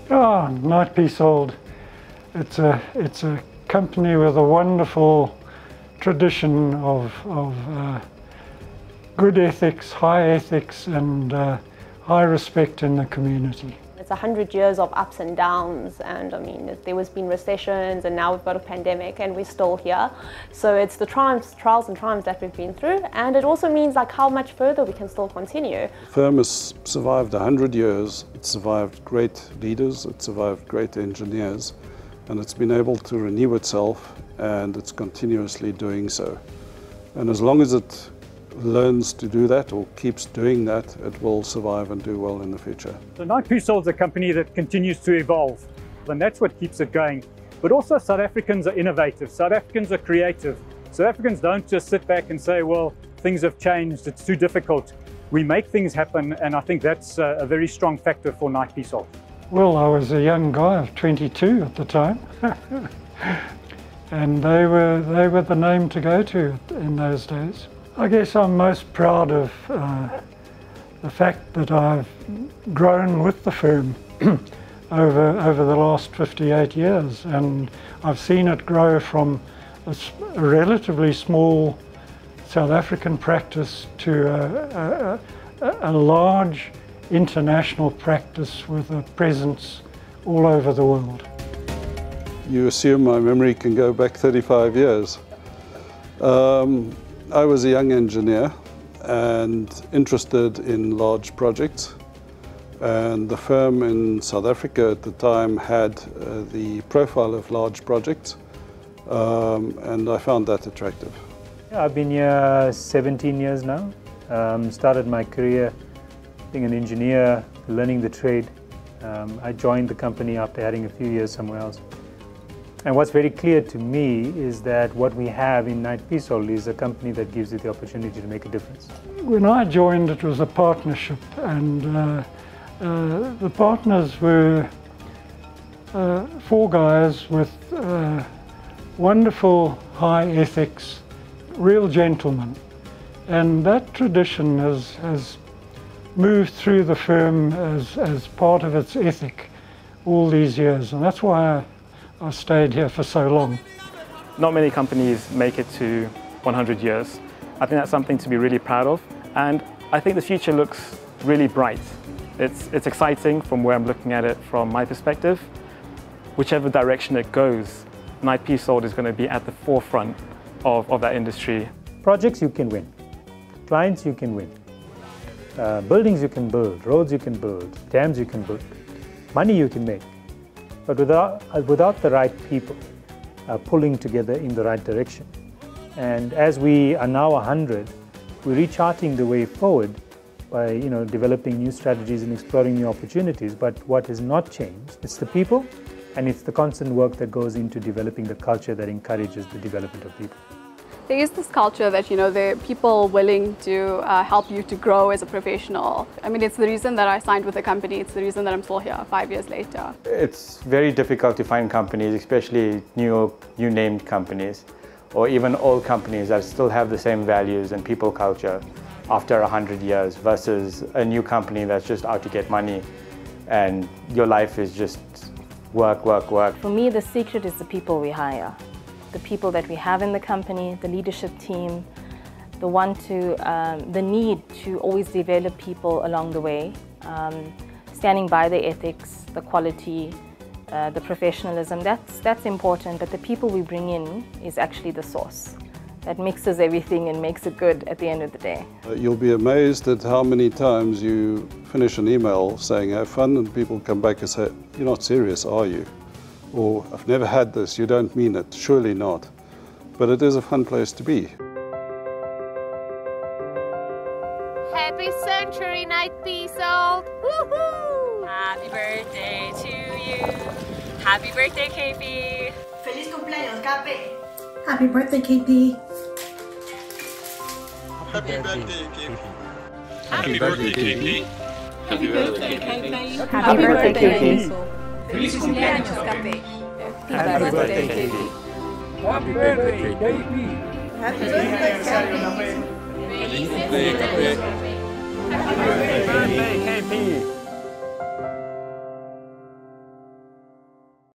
Oh, Knight Piésold. It's a company with a wonderful tradition of good ethics, high ethics, and high respect in the community. It's 100 years of ups and downs, and I mean, there has been recessions, and now we've got a pandemic, and we're still here. So it's the trials and triumphs that we've been through, and it also means like how much further we can still continue. The firm has survived 100 years. It's survived great leaders. It's survived great engineers, and it's been able to renew itself, and it's continuously doing so. And as long as it learns to do that or keeps doing that, it will survive and do well in the future. So Knight Piésold is a company that continues to evolve, and that's what keeps it going. But also South Africans are innovative, South Africans are creative. South Africans don't just sit back and say, well, things have changed, it's too difficult. We make things happen, and I think that's a very strong factor for Knight Piésold. Well, I was a young guy of 22 at the time. And they were the name to go to in those days. I guess I'm most proud of the fact that I've grown with the firm over the last 58 years, and I've seen it grow from a relatively small South African practice to a large international practice with a presence all over the world. You assume my memory can go back 35 years. I was a young engineer and interested in large projects, and the firm in South Africa at the time had the profile of large projects, and I found that attractive. Yeah, I've been here 17 years now. Started my career being an engineer, learning the trade. I joined the company after having a few years somewhere else. And what's very clear to me is that what we have in Knight Piésold is a company that gives you the opportunity to make a difference. When I joined, it was a partnership, and the partners were four guys with wonderful high ethics, real gentlemen. And that tradition has moved through the firm as part of its ethic all these years, and that's why I stayed here for so long. Not many companies make it to 100 years. I think that's something to be really proud of, and I think the future looks really bright. It's exciting from where I'm looking at it from my perspective. Whichever direction it goes, Knight Piésold is going to be at the forefront of that industry. Projects you can win, clients you can win, buildings you can build, roads you can build, dams you can build, money you can make. But without the right people pulling together in the right direction. And as we are now 100, we're recharting the way forward by developing new strategies and exploring new opportunities. But what has not changed, it's the people, and it's the constant work that goes into developing the culture that encourages the development of people. There is this culture that, there are people willing to help you to grow as a professional. I mean, it's the reason that I signed with the company. It's the reason that I'm still here 5 years later. It's very difficult to find companies, especially new named companies, or even old companies that still have the same values and people culture after 100 years versus a new company that's just out to get money and your life is just work, work, work. For me, the secret is the people we hire. The people that we have in the company, the leadership team, the need to always develop people along the way, standing by the ethics, the quality, the professionalism, that's important, but the people we bring in is actually the source that mixes everything and makes it good at the end of the day. You'll be amazed at how many times you finish an email saying have fun and people come back and say, you're not serious, are you? Or I've never had this, you don't mean it, surely not. But it is a fun place to be. Happy century, Knight Piésold! Woohoo! Happy birthday to you! Happy birthday, KP! Feliz cumpleaños, KP! Happy birthday, KP! Happy birthday, KP! Happy birthday, KP! Happy birthday, KP! Happy birthday, KP! Feliz cumpleaños, KP! Happy birthday, KP! Happy birthday, KP! Happy birthday, KP! Feliz birthday, KP! Happy birthday, KP!